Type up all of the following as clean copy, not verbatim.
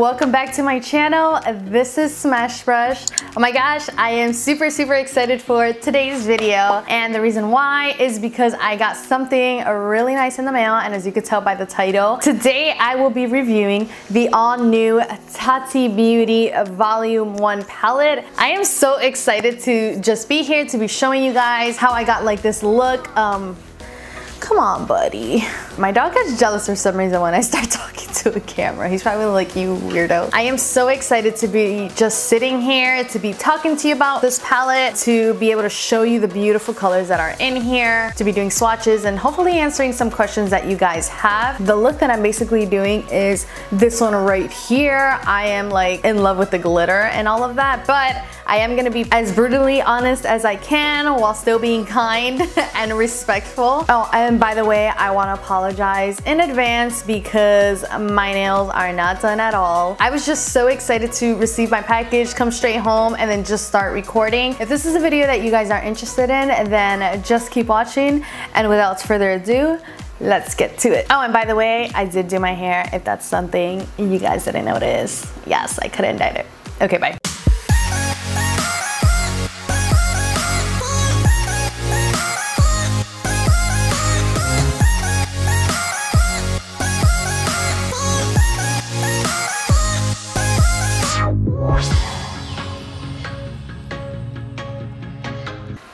welcome back to my channel. This is Smashbrush. Oh my gosh, I am super excited for today's video, and the reason why is because I got something really nice in the mail, and as you can tell by the title, today I will be reviewing the all-new TATI Beauty Volume 1 palette. I am so excited to just be here to be showing you guys how I got like this look. Come on, buddy. My dog gets jealous for some reason when I start talking to a camera. He's probably like, you weirdo. I am so excited to be just sitting here, to be talking to you about this palette, to be able to show you the beautiful colors that are in here, to be doing swatches, and hopefully answering some questions that you guys have. The look that I'm basically doing is this one right here. I am like in love with the glitter and all of that, but I am gonna be as brutally honest as I can while still being kind and respectful. Oh, and by the way, I want to apologize in advance because my nails are not done at all. I was just so excited to receive my package, come straight home, and then just start recording. If this is a video that you guys are interested in, then just keep watching, and without further ado, let's get to it. Oh, and by the way, I did do my hair, if that's something you guys didn't notice. Yes, I couldn't dye it. Okay, bye.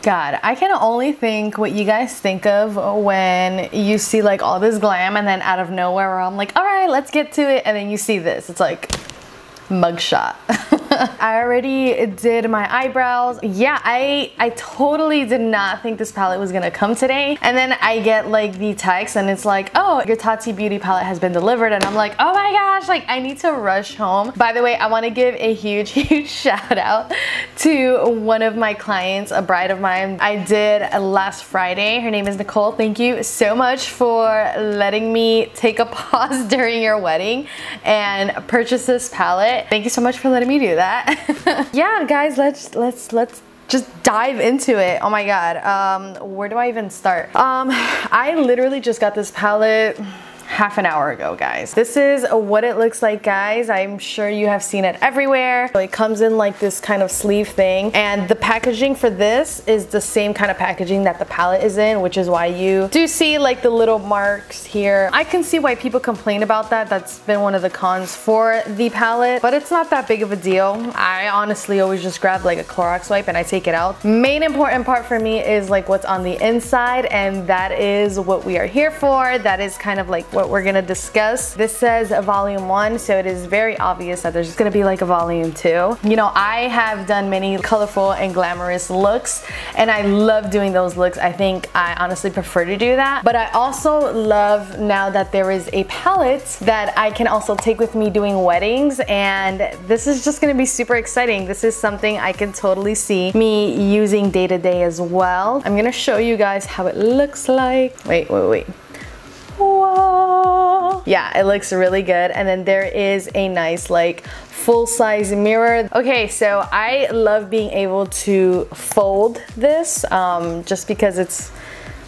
God, I can only think what you guys think of when you see like all this glam and then out of nowhere I'm like, all right, let's get to it, and then you see this. It's like mugshot. I already did my eyebrows. Yeah, I totally did not think this palette was gonna come today, and then I get like the text and it's like, oh, your Tati Beauty palette has been delivered, and I'm like, oh my gosh, like I need to rush home. By the way, I want to give a huge shout out to one of my clients, a bride of mine I did last Friday. Her name is Nicole. Thank you so much for letting me take a pause during your wedding and purchase this palette. Thank you so much for letting me do that. Yeah, guys, let's just dive into it. Oh my god, where do I even start? I literally just got this palette half an hour ago, guys. This is what it looks like, guys. I'm sure you have seen it everywhere. So it comes in like this kind of sleeve thing, and the packaging for this is the same kind of packaging that the palette is in, which is why you do see like the little marks here. I can see why people complain about that. That's been one of the cons for the palette, but it's not that big of a deal. I honestly always just grab like a Clorox wipe and I take it out. Main important part for me is like what's on the inside, and that is what we are here for. That is kind of like what we're gonna discuss. This says volume 1, so it is very obvious that there's gonna be like a volume 2. You know, I have done many colorful and glamorous looks, and I love doing those looks. I think I honestly prefer to do that, but I also love now that there is a palette that I can also take with me doing weddings, and this is just gonna be super exciting. This is something I can totally see me using day to day as well. I'm gonna show you guys how it looks like. Wait. Whoa. Yeah, it looks really good. And then there is a nice like full-size mirror. Okay, so I love being able to fold this just because it's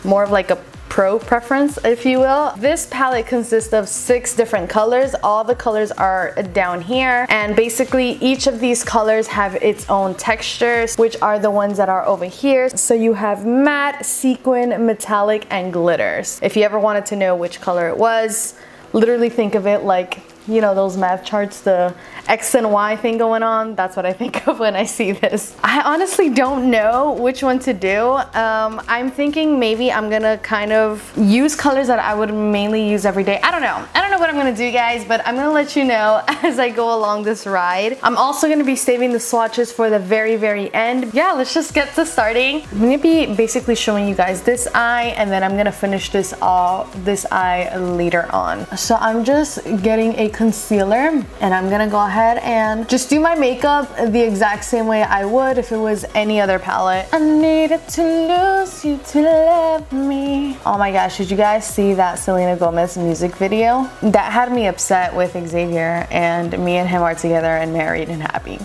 more of like a pro preference, if you will. This palette consists of 6 different colors. All the colors are down here, and basically each of these colors have its own textures, which are the ones that are over here. So you have matte, sequin, metallic, and glitters. If you ever wanted to know which color it was, literally think of it like, you know, those math charts, the X and Y thing going on. That's what I think of when I see this. I honestly don't know which one to do. I'm thinking maybe I'm gonna kind of use colors that I would mainly use every day. I don't know what I'm gonna do, guys, but I'm gonna let you know as I go along this ride. I'm also gonna be saving the swatches for the very end. Yeah, let's just get to starting. I'm gonna be basically showing you guys this eye, and then I'm gonna finish this eye later on. So I'm just getting a concealer, and I'm gonna go ahead and just do my makeup the exact same way I would if it was any other palette. I needed to lose you to love me. Oh my gosh, did you guys see that Selena Gomez music video? That had me upset with Xavier, and me and him are together and married and happy.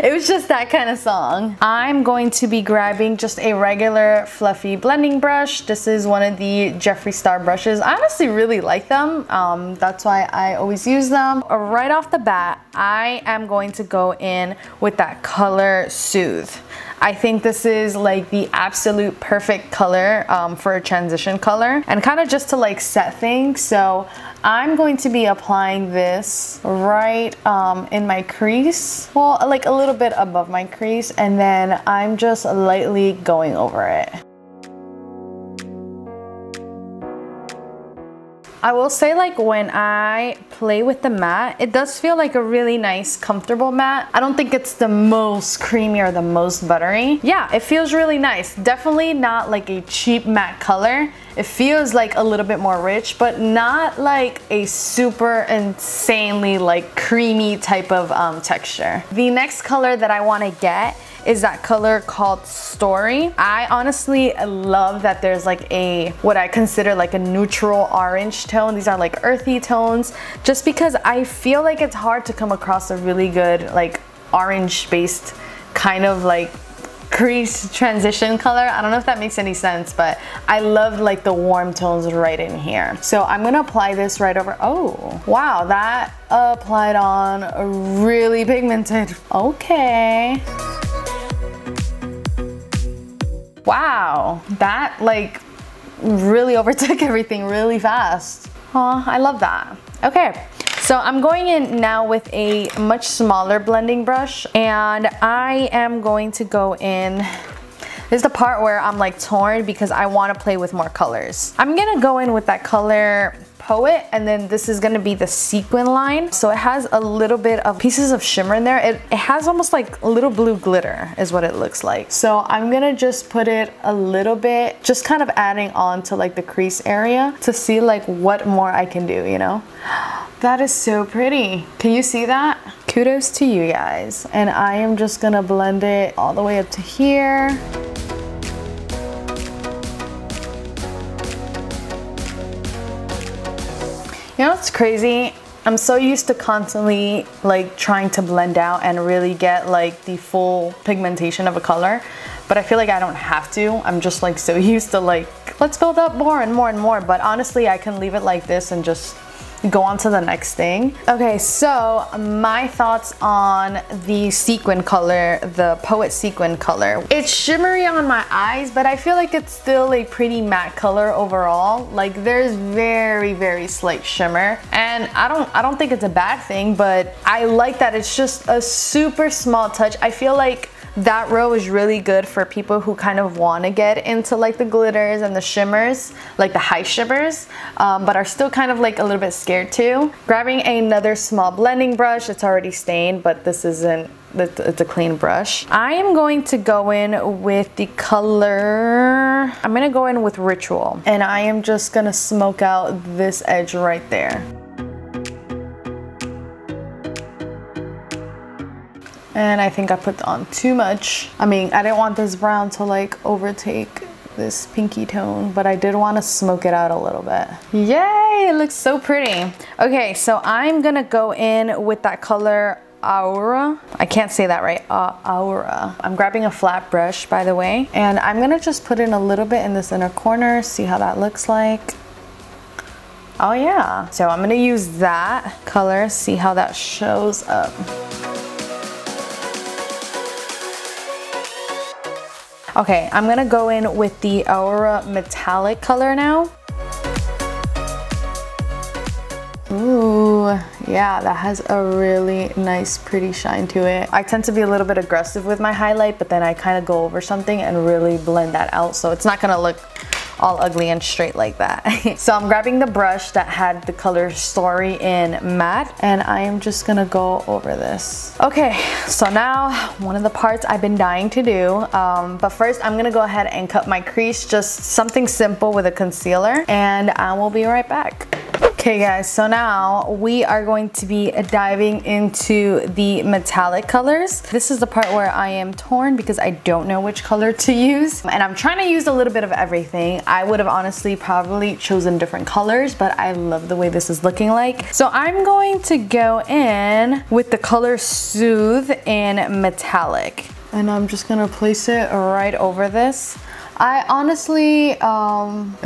It was just that kind of song. I'm going to be grabbing just a regular fluffy blending brush. This is one of the Jeffree Star brushes. I honestly really like them. That's why I always use them. Right off the bat, I am going to go in with that color Soothe. I think this is like the absolute perfect color for a transition color, and kind of just to like set things. So I'm going to be applying this right in my crease, well, like a little bit above my crease, and then I'm just lightly going over it. I will say, like, when I play with the matte, it does feel like a really nice, comfortable matte. I don't think it's the most creamy or the most buttery. Yeah, it feels really nice. Definitely not like a cheap matte color. It feels like a little bit more rich, but not like a super insanely like creamy type of texture. The next color that I want to get is that color called Story. I honestly love that there's like a, what I consider like a neutral orange tone. These are like earthy tones, just because I feel like it's hard to come across a really good like orange based kind of like crease transition color. I don't know if that makes any sense, but I love like the warm tones right in here. So I'm gonna apply this right over. Oh, wow, that applied on really pigmented. Okay. Wow, that like really overtook everything really fast. Oh, I love that. Okay, so I'm going in now with a much smaller blending brush, and I am going to go in. This is the part where I'm like torn because I want to play with more colors. I'm gonna go in with that color Poet, and then this is gonna be the sequin line. So it has a little bit of pieces of shimmer in there. It has almost like a little blue glitter is what it looks like. So I'm gonna just put it a little bit, just kind of adding on to like the crease area to see like what more I can do, you know? That is so pretty. Can you see that? Kudos to you guys. And I am just gonna blend it all the way up to here. You know what's crazy? I'm so used to constantly like trying to blend out and really get like the full pigmentation of a color, but I feel like I don't have to. I'm just like so used to like, let's build up more and more and more, but honestly I can leave it like this and just go on to the next thing. Okay, so my thoughts on the sequin color, the Poet sequin color. It's shimmery on my eyes, but I feel like it's still a pretty matte color overall. Like there's very, very slight shimmer, and I don't think it's a bad thing, but I like that it's just a super small touch. I feel like that row is really good for people who kind of want to get into like the glitters and the shimmers, like the high shimmers, but are still kind of like a little bit scared too. Grabbing another small blending brush, it's already stained, but this isn't, it's a clean brush. I am going to go in with the color, I'm gonna go in with Ritual, and I am just gonna smoke out this edge right there. And I think I put on too much. I mean, I didn't want this brown to like overtake this pinky tone, but I did want to smoke it out a little bit. Yay, it looks so pretty. Okay, so I'm gonna go in with that color Aura. I can't say that right, Aura. I'm grabbing a flat brush, by the way, and I'm gonna just put in a little bit in this inner corner, see how that looks like. Oh yeah, so I'm gonna use that color, see how that shows up. Okay, I'm gonna go in with the Aura metallic color now. Ooh, yeah, that has a really nice, pretty shine to it. I tend to be a little bit aggressive with my highlight, but then I kind of go over something and really blend that out, so it's not gonna look all ugly and straight like that. So I'm grabbing the brush that had the color Story in matte, and I am just gonna go over this. Okay, so now one of the parts I've been dying to do, but first I'm gonna go ahead and cut my crease, just something simple with a concealer, and I will be right back. Okay guys, so now we are going to be diving into the metallic colors. This is the part where I am torn because I don't know which color to use. And I'm trying to use a little bit of everything. I would have honestly probably chosen different colors, but I love the way this is looking like. So I'm going to go in with the color Soothe in metallic. And I'm just gonna place it right over this. I honestly,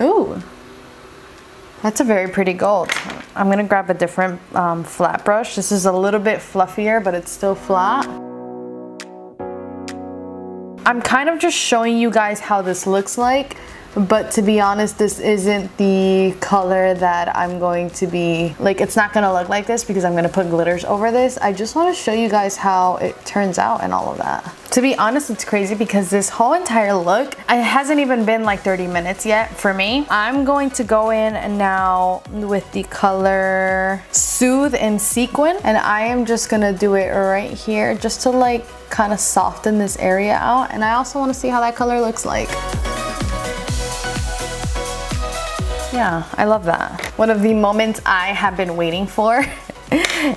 ooh. That's a very pretty gold. I'm gonna grab a different flat brush. This is a little bit fluffier, but it's still flat. I'm kind of just showing you guys how this looks like, but to be honest, this isn't the color that I'm going to be, like, it's not gonna look like this because I'm gonna put glitters over this. I just wanna show you guys how it turns out and all of that. To be honest, it's crazy because this whole entire look, it hasn't even been like 30 minutes yet for me. I'm going to go in now with the color Soothe in Sequin, and I am just gonna do it right here just to like kind of soften this area out. And I also wanna see how that color looks like. Yeah, I love that. One of the moments I have been waiting for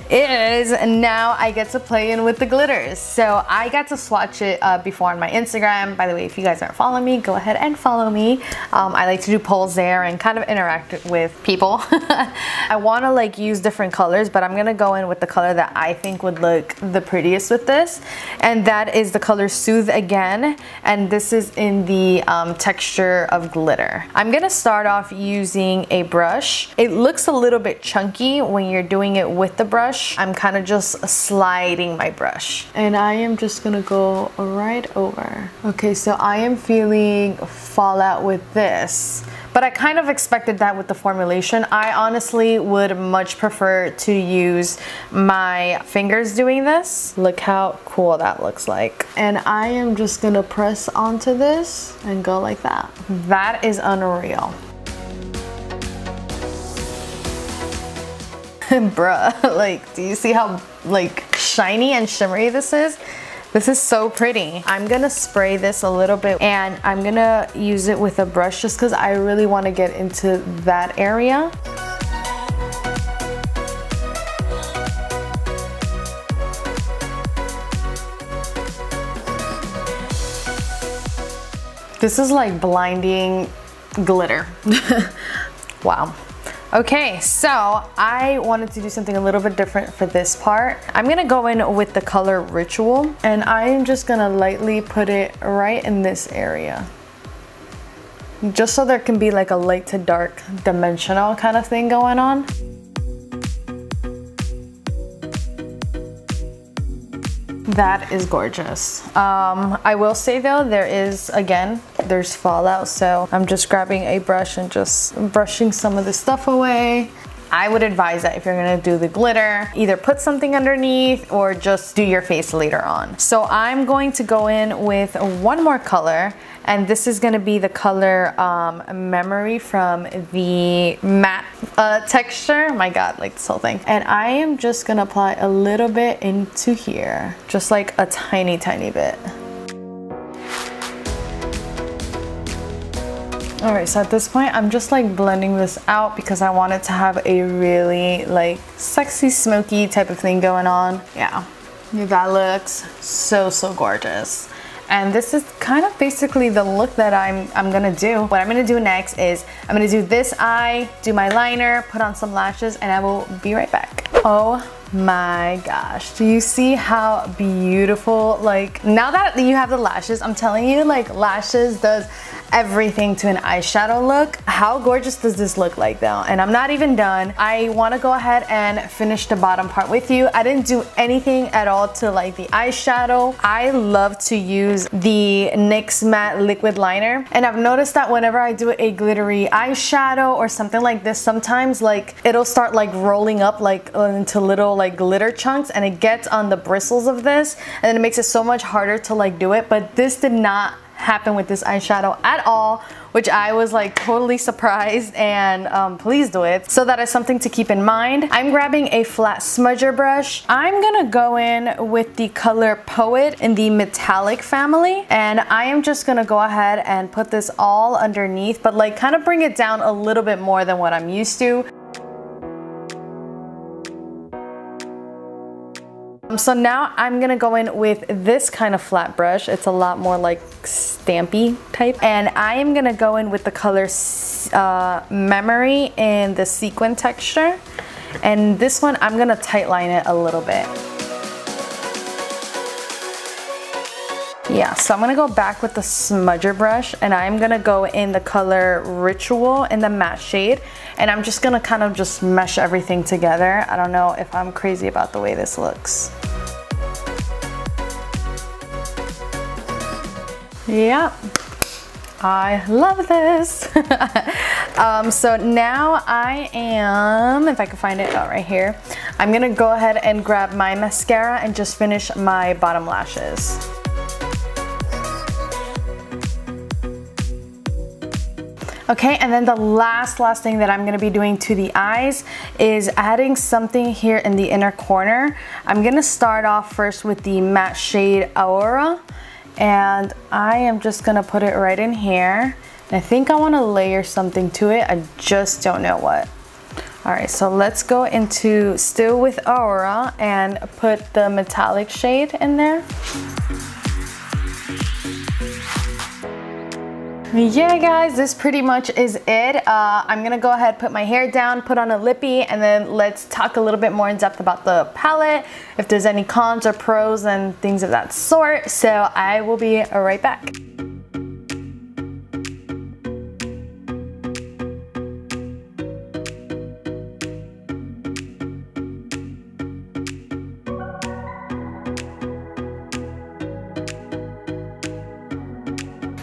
is now I get to play in with the glitters. So I got to swatch it before on my Instagram. By the way, if you guys aren't following me, go ahead and follow me. I like to do polls there and kind of interact with people. I want to like use different colors, but I'm gonna go in with the color that I think would look the prettiest with this, and that is the color Soothe again, and this is in the texture of glitter. I'm gonna start off using a brush. It looks a little bit chunky when you're doing it with the brush. I'm kind of just sliding my brush, and I am just gonna go right over. Okay, so I am feeling fallout with this, but I kind of expected that with the formulation. I honestly would much prefer to use my fingers doing this. Look how cool that looks like. And I am just gonna press onto this and go like that. That is unreal. Bruh, like, do you see how like shiny and shimmery this is? This is so pretty. I'm gonna spray this a little bit, and I'm gonna use it with a brush just because I really want to get into that area. This is like blinding glitter. Wow. Okay, so I wanted to do something a little bit different for this part. I'm gonna go in with the color Ritual, and I am just gonna lightly put it right in this area. Just so there can be like a light to dark dimensional kind of thing going on. That is gorgeous. I will say though, there's fallout, so I'm just grabbing a brush and just brushing some of the stuff away. I would advise that if you're gonna do the glitter, either put something underneath or just do your face later on. So I'm going to go in with one more color, and this is gonna be the color Memory from the matte texture. My God, like this whole thing. And I am just gonna apply a little bit into here, just like a tiny, tiny bit. All right, so at this point, I'm just like blending this out because I want it to have a really like sexy, smoky type of thing going on. Yeah, that looks so, so gorgeous. And this is kind of basically the look that I'm gonna do. What I'm gonna do next is I'm gonna do this eye, do my liner, put on some lashes, and I will be right back. Oh my gosh, do you see how beautiful, like, now that you have the lashes, I'm telling you, like, lashes does everything to an eyeshadow look. How gorgeous does this look like though? And I'm not even done. I want to go ahead and finish the bottom part with you. I didn't do anything at all to like the eyeshadow. I love to use the NYX matte liquid liner, and I've noticed that whenever I do a glittery eyeshadow or something like this, sometimes like it'll start like rolling up like into little like glitter chunks, and it gets on the bristles of this, and then it makes it so much harder to like do it. But this did not happen with this eyeshadow at all, which I was like totally surprised and pleased with. So that is something to keep in mind. I'm grabbing a flat smudger brush. I'm gonna go in with the color Poet in the metallic family, and I am just gonna go ahead and put this all underneath, but like kind of bring it down a little bit more than what I'm used to. So now I'm gonna go in with this kind of flat brush. It's a lot more like stampy type. And I am gonna go in with the color Memory in the sequin texture. And this one, I'm gonna tight line it a little bit. Yeah, so I'm gonna go back with the smudger brush and I'm gonna go in the color Ritual in the matte shade. And I'm just gonna kind of just mesh everything together. I don't know if I'm crazy about the way this looks. Yeah, I love this. So now I am, if I can find it, right here. I'm gonna go ahead and grab my mascara and just finish my bottom lashes. Okay, and then the last thing that I'm gonna be doing to the eyes is adding something here in the inner corner. I'm gonna start off first with the matte shade Aura, and I am just gonna put it right in here. And I think I wanna layer something to it, I just don't know what. All right, so let's go into still with Aura and put the metallic shade in there. Yeah guys, this pretty much is it. I'm gonna go ahead, put my hair down, put on a lippy, and then let's talk a little bit more in depth about the palette, if there's any cons or pros and things of that sort. So I will be right back.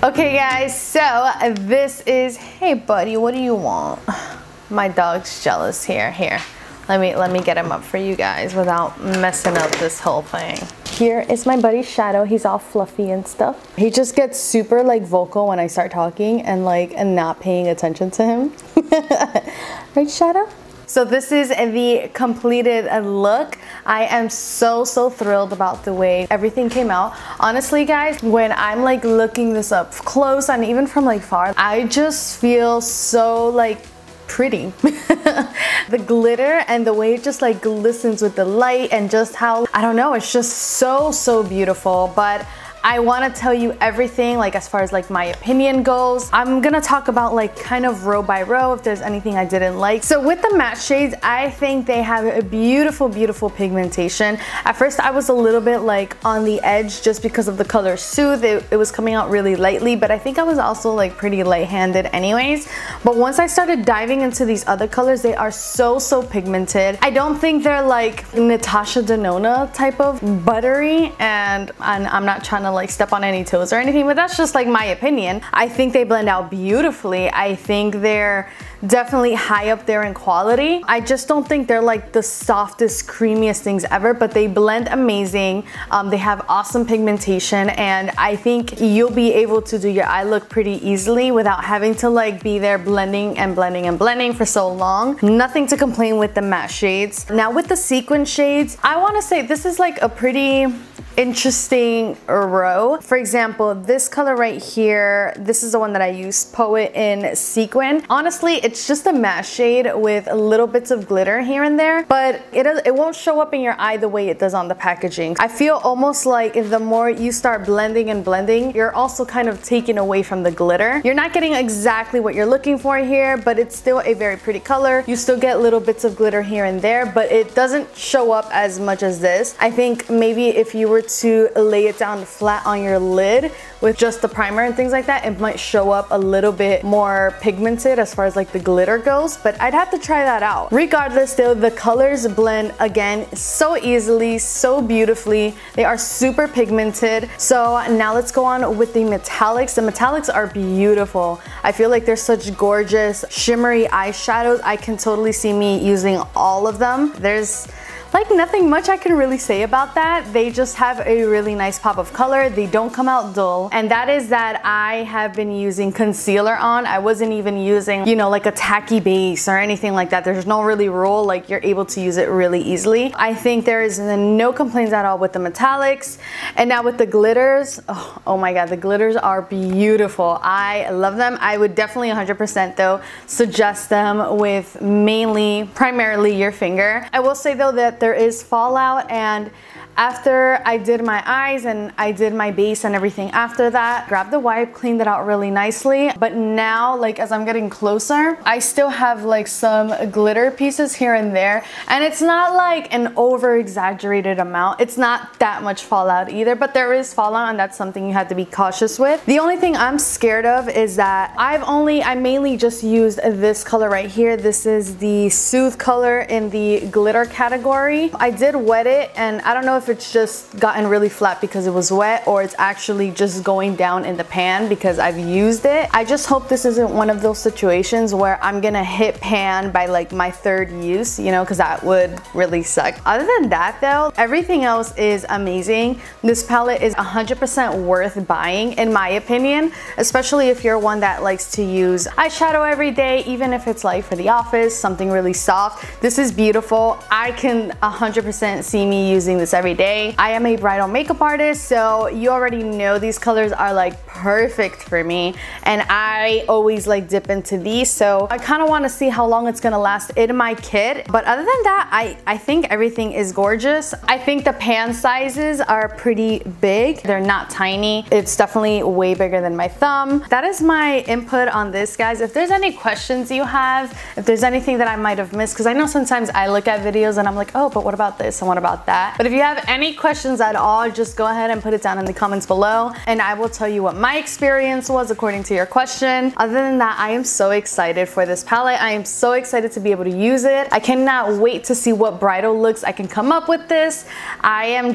Okay guys, so this is, hey buddy, what do you want? My dog's jealous here. Here, let me get him up for you guys without messing up this whole thing. Here is my buddy Shadow. He's all fluffy and stuff. He just gets super like vocal when I start talking and not paying attention to him. Right, Shadow? So this is the completed look. I am so thrilled about the way everything came out. Honestly guys, when I'm like looking this up close and even from like far, I just feel so like pretty. The glitter and the way it just like glistens with the light and just how, I don't know, it's just so beautiful. But I want to tell you everything, like as far as like my opinion goes. I'm gonna talk about like kind of row by row if there's anything I didn't like. So with the matte shades, I think they have a beautiful pigmentation. At first I was a little bit like on the edge just because of the color Soothe. It was coming out really lightly, but I think I was also like pretty light-handed anyways. But once I started diving into these other colors, they are so pigmented. I don't think they're like Natasha Denona type of buttery, and I'm not trying to like step on any toes or anything, but that's just like my opinion. I think they blend out beautifully. I think they're definitely high up there in quality. I just don't think they're like the softest, creamiest things ever, but they blend amazing. They have awesome pigmentation, and I think you'll be able to do your eye look pretty easily without having to like be there blending for so long. Nothing to complain with the matte shades. Now with the sequin shades, I want to say this is like a pretty interesting row. For example, this color right here, this is the one that I used, Poet in Sequin. Honestly, it's just a matte shade with little bits of glitter here and there, but it won't show up in your eye the way it does on the packaging. I feel almost like if the more you start blending, you're also kind of taking away from the glitter. You're not getting exactly what you're looking for here, but it's still a very pretty color. You still get little bits of glitter here and there, but it doesn't show up as much as this. I think maybe if you were to lay it down flat on your lid with just the primer and things like that, it might show up a little bit more pigmented as far as like the glitter goes, but I'd have to try that out. Regardless though, the colors blend again so easily, so beautifully. They are super pigmented. So now let's go on with the metallics. The metallics are beautiful. I feel like they're such gorgeous shimmery eyeshadows. I can totally see me using all of them. There's like nothing much I can really say about that. They just have a really nice pop of color. They don't come out dull. And that is that I have been using concealer on. I wasn't even using, you know, like a tacky base or anything like that. There's no really rule, like you're able to use it really easily. I think there is no complaints at all with the metallics. And now with the glitters, oh my god, the glitters are beautiful. I love them. I would definitely 100% though suggest them with primarily your finger. I will say though that there is fallout, and After I did my eyes and I did my base and everything after that, grabbed the wipe, cleaned it out really nicely. But now, like as I'm getting closer, I still have like some glitter pieces here and there. And it's not like an over exaggerated amount. It's not that much fallout either, but there is fallout and that's something you have to be cautious with. The only thing I'm scared of is that I mainly just used this color right here. This is the Soothe color in the glitter category. I did wet it and I don't know if it's just gotten really flat because it was wet or it's actually just going down in the pan because I've used it. I just hope this isn't one of those situations where I'm gonna hit pan by like my third use, you know, because that would really suck. Other than that though, everything else is amazing. This palette is 100% worth buying in my opinion, especially if you're one that likes to use eyeshadow every day, even if it's like for the office, something really soft. This is beautiful. I can 100% see me using this every day. I am a bridal makeup artist, so you already know these colors are like perfect for me, and I always like dip into these, so I kind of want to see how long it's gonna last in my kit. But other than that, I think everything is gorgeous. I think the pan sizes are pretty big. They're not tiny. It's definitely way bigger than my thumb. That is my input on this, guys. If there's any questions you have, if there's anything that I might have missed, because I know sometimes I look at videos and I'm like, oh, but what about this and what about that? But if you have any questions at all, just go ahead and put it down in the comments below and I will tell you what my experience was according to your question. Other than that, I am so excited for this palette. I am so excited to be able to use it. I cannot wait to see what bridal looks I can come up with this. I'm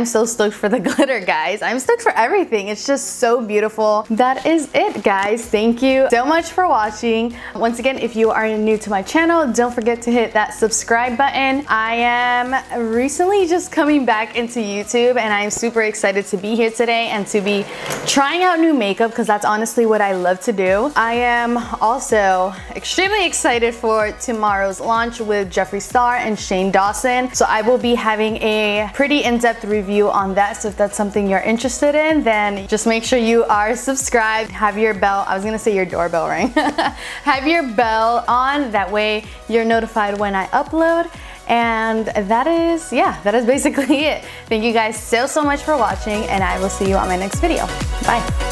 so stoked for the glitter, guys. I'm stoked for everything. It's just so beautiful. That is it, guys. Thank you so much for watching. Once again, if you are new to my channel, don't forget to hit that subscribe button. I am recently just coming back into YouTube and I'm super excited to be here today and to be trying out new makeup because that's honestly what I love to do. I am also extremely excited for tomorrow's launch with Jeffree Star and Shane Dawson. So I will be having a pretty in-depth review on that. So if that's something you're interested in, then just make sure you are subscribed. Have your bell, I was gonna say your doorbell ring. Have your bell on, that way you're notified when I upload. And that is basically it. Thank you guys so much for watching and I will see you on my next video. Bye.